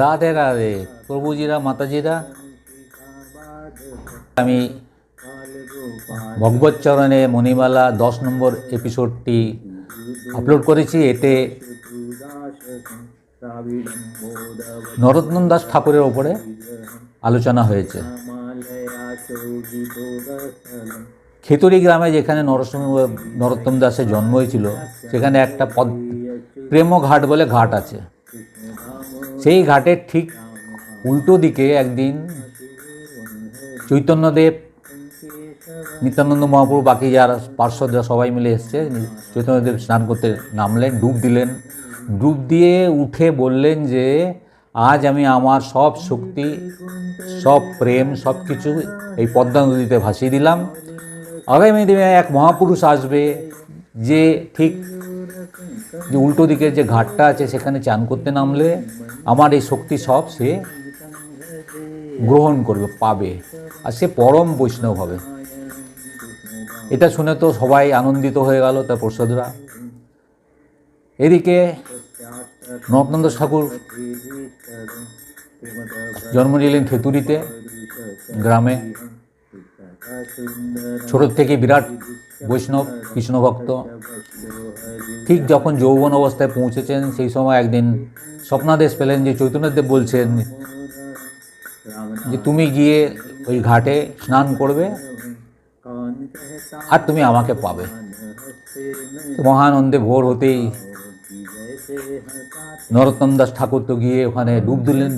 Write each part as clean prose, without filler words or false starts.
রাধে রাধে প্রভুজিরা মাতাজিরা, আমি ভগবত চরণে মণিমালা 10 নম্বর এপিসোডটি আপলোড করেছি। এতে নরোত্তম দাস ঠাকুরের ওপরে আলোচনা হয়েছে। খেতুরি গ্রামে যেখানে নরোত্তম দাসের জন্ম হয়েছিল, সেখানে একটা প্রেমঘাট বলে ঘাট আছে। সেই ঘাটের ঠিক উল্টো দিকে একদিন চৈতন্যদেব, নিত্যানন্দ মহাপ্রভু, বাকি যারা পার্শ্বদরা সবাই মিলে এসছে, চৈতন্যদেব স্নান করতে নামলেন, ডুব দিলেন। ডুব দিয়ে উঠে বললেন যে আজ আমি আমার সব শক্তি, সব প্রেম, সব কিছু এই পদ্মা নদীতে ভাসিয়ে দিলাম। আগামী দিনে এক মহাপুরুষ আসবে যে ঠিক যে উল্টো দিকে যে ঘাটটা আছে সেখানে চান করতে নামলে আমার এই শক্তি সব সে গ্রহণ করবে, পাবে, আর সে পরম বৈষ্ণব হবে। এটা শুনে তো সবাই আনন্দিত হয়ে গেল, তার পার্শ্বদরা। এদিকে নরোত্তম দাস ঠাকুর জন্ম নিলেন খেতুরিতে গ্রামে। ছোট থেকে বিরাট বৈষ্ণব, কৃষ্ণ ভক্ত। ঠিক যখন যৌবন অবস্থায় পৌঁছেছেন, সেই সময় একদিন স্বপ্নাদেশ পেলেন যে চৈতন্যদেব বলছেন যে তুমি গিয়ে ওই ঘাটে স্নান করবে আর তুমি আমাকে পাবে। মহানন্দে ভোর হতেই নরোত্তম দাস ঠাকুর তো গিয়ে ওখানে ডুব দিলেন।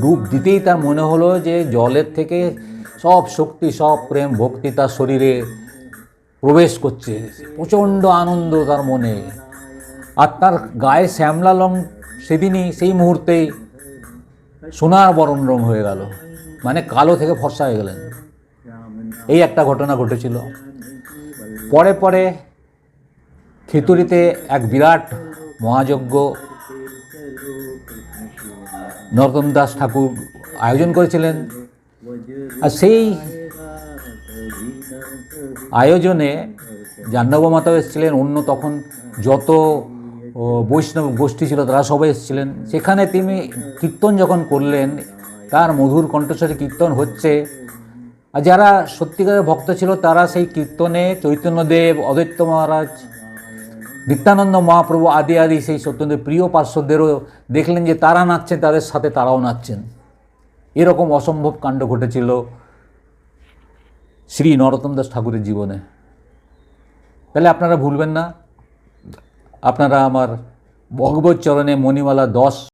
ডুব দিতেই তার মনে হলো যে জলের থেকে সব শক্তি, সব প্রেম, ভক্তি তার শরীরে প্রবেশ করছে। প্রচণ্ড আনন্দ তার মনে। আর তার গায়ে শ্যামলা রং সেদিনই, সেই মুহূর্তেই সোনার বরণ রং হয়ে গেল, মানে কালো থেকে ফর্সা হয়ে গেলেন। এই একটা ঘটনা ঘটেছিল। পরে পরে খেতুরিতে এক বিরাট মহাযজ্ঞ নরোত্তম দাস ঠাকুর আয়োজন করেছিলেন। আর সেই আয়োজনে জাহ্নবী মাতাও এসেছিলেন, অন্য তখন যত বৈষ্ণব গোষ্ঠী ছিল তারা সবাই এসেছিলেন। সেখানে তিনি কীর্তন যখন করলেন, তার মধুর কণ্ঠস্বরে কীর্তন হচ্ছে, আর যারা সত্যিকারের ভক্ত ছিল তারা সেই কীর্তনে চৈতন্যদেব, অদ্বৈত মহারাজ, নিত্যানন্দ মহাপ্রভু আদি আদি সেই সত্যদেব প্রিয় পার্শ্বদেরও দেখলেন যে তারা নাচছেন, তাদের সাথে তারাও নাচছেন। এরকম অসম্ভব কাণ্ড ঘটেছিল শ্রী নরোত্তম দাস ঠাকুরের জীবনে। তাহলে আপনারা ভুলবেন না, আপনারা আমার ভগবত চরণে মণিমালা 10